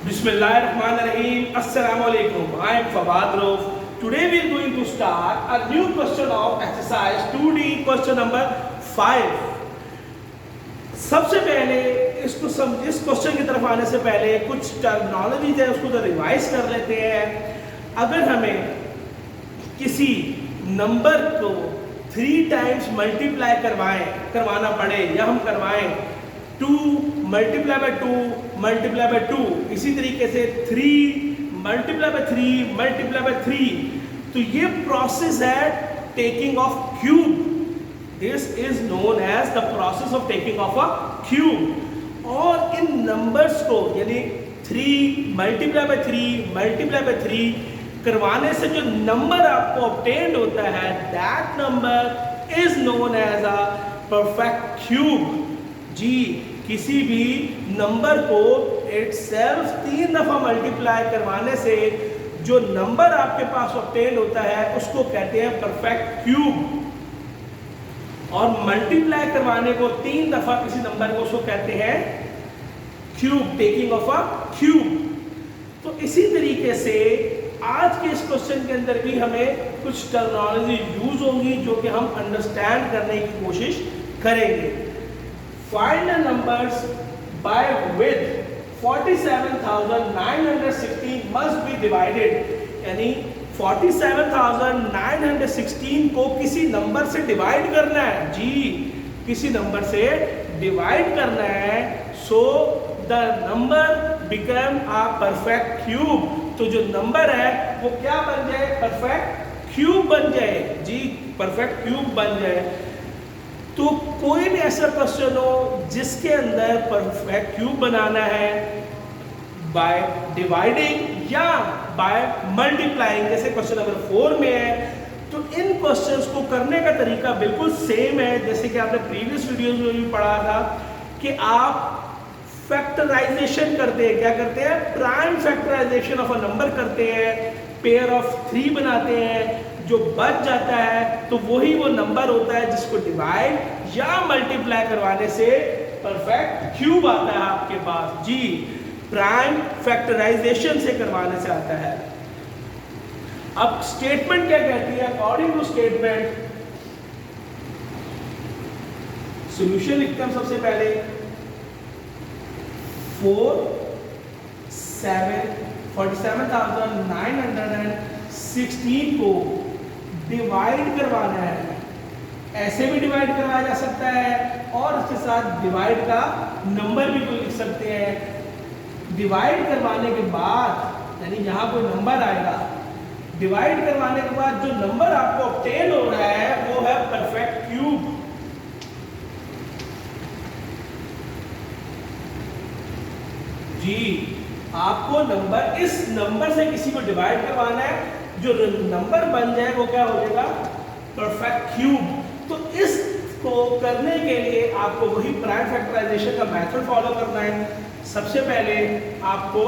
Bismillahirrahmanirrahim. Assalamualaikum. I am Fawad Rauf. Today we are going to start a new question of exercise 2D question number 5. सबसे पहले इस question की तरफ आने से पहले कुछ टर्मिनोलॉजी है उसको तो रिवाइज कर लेते हैं। अगर हमें किसी नंबर को 3 टाइम्स मल्टीप्लाई करवाना पड़े या हम करवाएं 2 मल्टीप्लाई बाय 2 मल्टीप्लाई बाय 2, इसी तरीके से 3 मल्टीप्लाई बाय 3 मल्टीप्लाई बाय 3, तो ये प्रोसेस है taking of cube. This is known as the process of taking of a cube. और इन नंबर्स को यानी 3 मल्टीप्लाई बाय 3 मल्टीप्लाई बाय 3 करवाने से जो नंबर आपको ऑब्टेन्ड होता है that number is known as a perfect cube. जी, किसी भी नंबर को इटसेल्फ 3 दफा मल्टीप्लाई करवाने से जो नंबर आपके पास ऑब्टेन होता है उसको कहते हैं परफेक्ट क्यूब। और मल्टीप्लाई करवाने को 3 दफा किसी नंबर को उसको कहते हैं cube, taking of a cube. तो इसी तरीके से आज के इस क्वेश्चन के अंदर भी हमें कुछ टर्मिनोलॉजी यूज होंगी जो कि हम अंडरस्टैंड करने की कोशिश करेंगे। Find the numbers by which 47,916 must be divided, यानी 47,916 को किसी नंबर से डिवाइड करना है। जी, किसी नंबर से डिवाइड करना है। So the number become a perfect cube. तो जो नंबर है वो क्या बन जाए? परफेक्ट क्यूब बन जाए। जी, परफेक्ट क्यूब बन जाए। तो कोई भी ऐसा क्वेश्चन हो जिसके अंदर परफेक्ट क्यूब बनाना है बाय डिवाइडिंग या बाय मल्टीप्लाइंग, जैसे क्वेश्चन नंबर 4 में है, तो इन क्वेश्चंस को करने का तरीका बिल्कुल सेम है जैसे कि आपने प्रीवियस वीडियोस में भी पढ़ा था कि आप फैक्टराइजेशन करते हैं। क्या करते हैं? Prime factorisation of a number करते हैं, पेयर ऑफ 3 बनाते हैं, जो बच जाता है तो वही वो नंबर होता है जिसको डिवाइड या मल्टीप्लाई करवाने से परफेक्ट क्यूब आता है आपके पास। जी, प्राइम फैक्टराइजेशन से करवाने से आता है। अब स्टेटमेंट क्या कहती है? अकॉर्डिंग टू स्टेटमेंट सॉल्यूशन लिखते हैं सबसे पहले 47,916 को डिवाइड करवाना है। ऐसे भी डिवाइड करवाया जा सकता है और इसके साथ डिवाइड का नंबर भी कोई लिख सकते हैं। डिवाइड करवाने के बाद यानी यहाँ कोई नंबर आएगा, डिवाइड करवाने के बाद जो नंबर आपको ऑब्टेन हो रहा है वो है परफेक्ट क्यूब। जी, आपको नंबर इस नंबर से किसी को डिवाइड करवाना है, जो नंबर बन जाए वो क्या हो जाएगा? Perfect cube. तो इसको करने के लिए आपको वही प्राइम फैक्टराइजेशन का मेथड फॉलो करना है। सबसे पहले आपको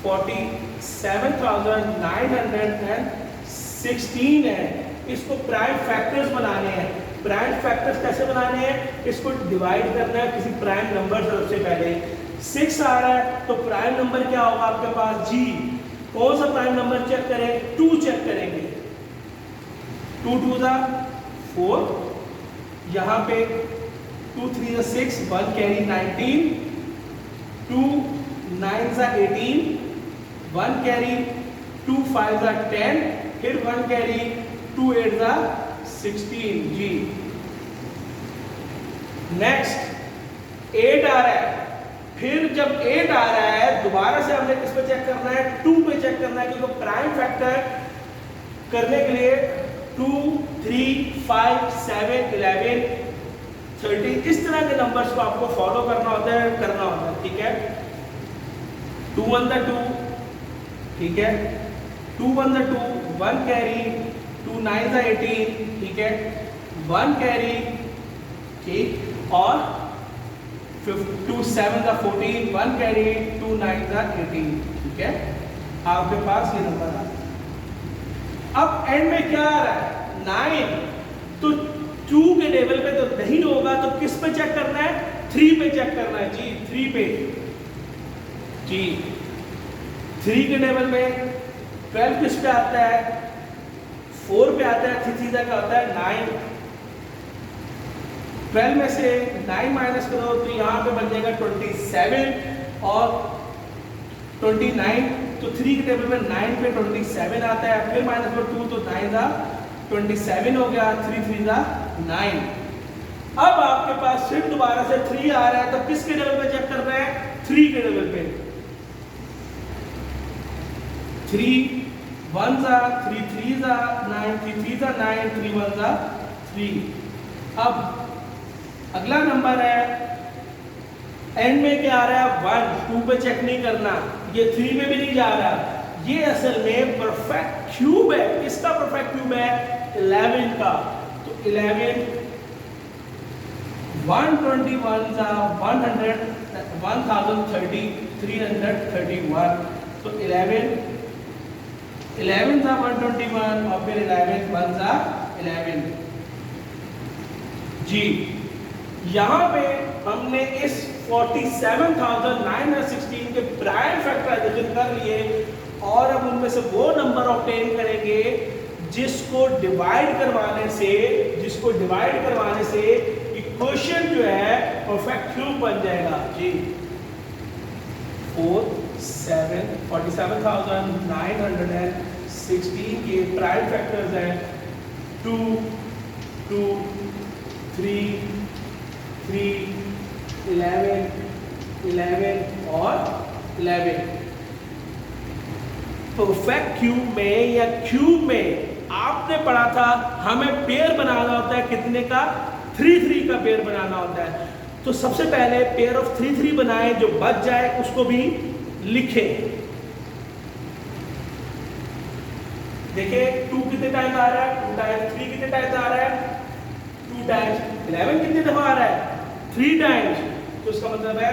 47,916 है, इसको प्राइम फैक्टर्स बनाने हैं। प्राइम फैक्टर्स कैसे बनाने हैं? इसको डिवाइड करना है किसी प्राइम नंबर से। सबसे पहले 6 आ रहा है तो प्राइम नंबर क्या होगा आपके पास? जी, कौन सा प्राइम नंबर चेक करें? 2 चेक करेंगे। 2 2 4, यहाँ पे 2 3 6, 1 कैरी 19, 2 9 18, 1 कैरी, 2 5 10, फिर 1 कैरी, 2 8 16। जी, नेक्स्ट 8 आ रहा है। फिर जब 8 आ रहा है दोबारा से हमने किस पे चेक करना है? 2 पे चेक करना है, क्योंकि प्राइम फैक्टर करने के लिए 2 3 5 7 11 13 इस तरह के नंबर्स को आपको फॉलो करना होता है। ठीक है, 2 1 2, ठीक है, 2 1 2, 1 कैरी, 2 9 18, ठीक है, 1 कैरी, ठीक, और 2 7 14, 1 कैरी, 2 9 18, ठीक है। आपके पास ये नंबर आ। अब एंड में क्या आ रहा है? 9। तो 2 के टेबल पे तो नहीं होगा, तो किस पे चेक करना है? 3 पे चेक करना है। जी, 3 पे जी 3 के टेबल में 12 किस पे आता है, 4 पे आता है, 3 का होता है 9। 12 में से 9 माइनस करो तो यहाँ पे बन जाएगा 27 और 29, तो 3 के टेबल में 9 पे 27 आता है, फिर माइनस करो 2 तो 9 का 27 हो गया, 3 का 9। अब आपके पास फिर दोबारा से 3 आ रहा है, तो किसके टेबल पे चेक कर रहे हैं, 3 के टेबल पे। 3 1 जा 3 3 जा 9, 3 3 जा 9, 3 1 जा 3। अब अगला नंबर है एंड में क्या आ रहा है 1, 2 पे चेक नहीं करना, ये 3 में भी नहीं जा रहा, ये असल में परफेक्ट क्यूब है। किसका परफेक्ट क्यूब है, 11 का। तो 11 121 जा 100 1030 331, तो 11 था 121 और फिर 11 1 जा 11। जी यहाँ पे हमने इस 47,916 के प्राइम फैक्टराइजेशन कर लिए और अब उनमें से वो नंबर ऑब्टेन करेंगे जिसको डिवाइड करवाने से इक्वेशन जो है परफेक्ट क्यूब बन जाएगा। जी 47,916 के प्राइम फैक्टर्स हैं 2 2 3 3 11 11 और 11। परफेक्ट क्यूब में या क्यूब में आपने पढ़ा था हमें पेयर बनाना होता है, कितने का, 3 3 का पेयर बनाना होता है। तो सबसे पहले पेयर ऑफ 3 3 बनाएं, जो बच जाए उसको भी लिखें। देखिए 2 कितने टाइम आ रहा है, 2 टाइम्स, 3 कितने टाइम्स आ रहा है, 2 टाइम्स, 11 कितने दफा आ रहा है, 3 टाइम्स। तो इसका मतलब है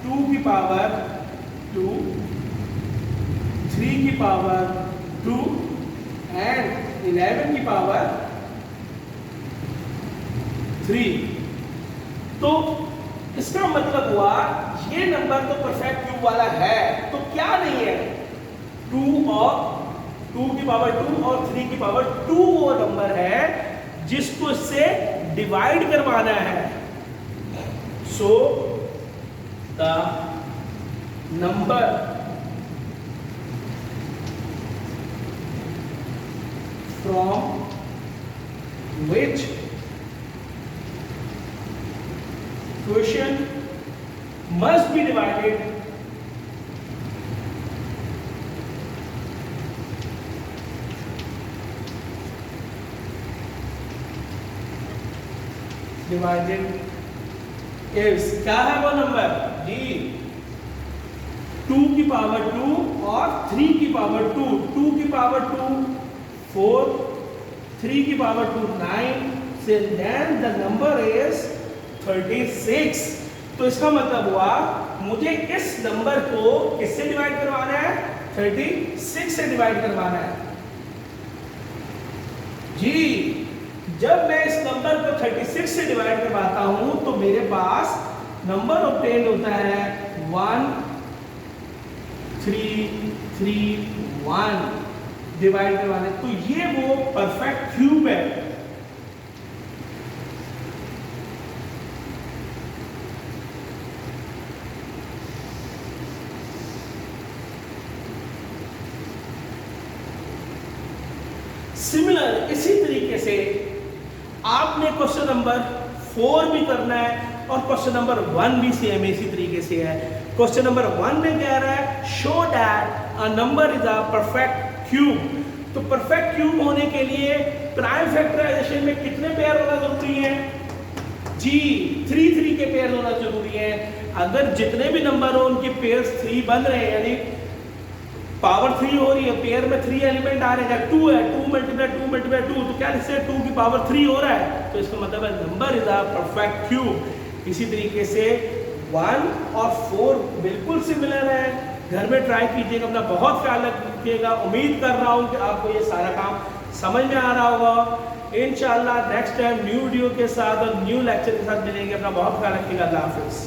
2 की पावर 2, 3 की पावर 2 एंड 11 की पावर 3। तो इसका मतलब हुआ ये नंबर तो परफेक्ट क्यूब वाला है, तो क्या नहीं है, 2 की पावर 2 और 3 की पावर 2 वो नंबर है जिसको इससे डिवाइड करवाना है। So the number from which quotient must be divided is, क्या है वो नंबर जी, 2 की पावर 2 और 3 की पावर 2, 2 की पावर 2 4, 3 की पावर 2 9, से then the number is 36। तो इसका मतलब हुआ मुझे इस नंबर को किससे डिवाइड करवाना है, 36 से डिवाइड करवाना है। जी जब मैं इस नंबर को 36 से डिवाइड करवाता हूं तो मेरे पास नंबर ऑब्टेन होता है 1331 डिवाइड करवाने। तो ये वो परफेक्ट क्यूब है। सिमिलर इसी तरीके से आपने क्वेश्चन नंबर 4 भी करना है और क्वेश्चन नंबर 1 भी सेम इसी तरीके से है। क्वेश्चन नंबर 1 में कह रहा है show that a number is a perfect cube. तो परफेक्ट क्यूब होने के लिए प्राइम फैक्टराइजेशन में कितने पेयर होना जरूरी है जी, 3 3 के पेयर होना जरूरी है। अगर जितने भी नंबर हो उनके पेयर्स 3 बन रहे हैं, यानी पावर 3 हो रही है, पेयर में 3 एलिमेंट आ रहे हैं, 2 है, 2 मल्टीप्लाई 2, तो क्या इससे 2 की पावर 3 हो रहा है, तो इसका मतलब है number is a perfect cube. इसी तरीके से 1 और 4 बिल्कुल सिमिलर है। घर में ट्राई कीजिएगा, अपना बहुत ख्याल रखिएगा। उम्मीद कर रहा हूँ कि आपको ये सारा काम समझ में आ रहा होगा। इंशाल्लाह नेक्स्ट टाइम न्यू वीडियो के साथ और न्यू लेक्चर के साथ मिलेंगे। अपना बहुत ख्याल रखिएगा। अल्लाह हाफिज़।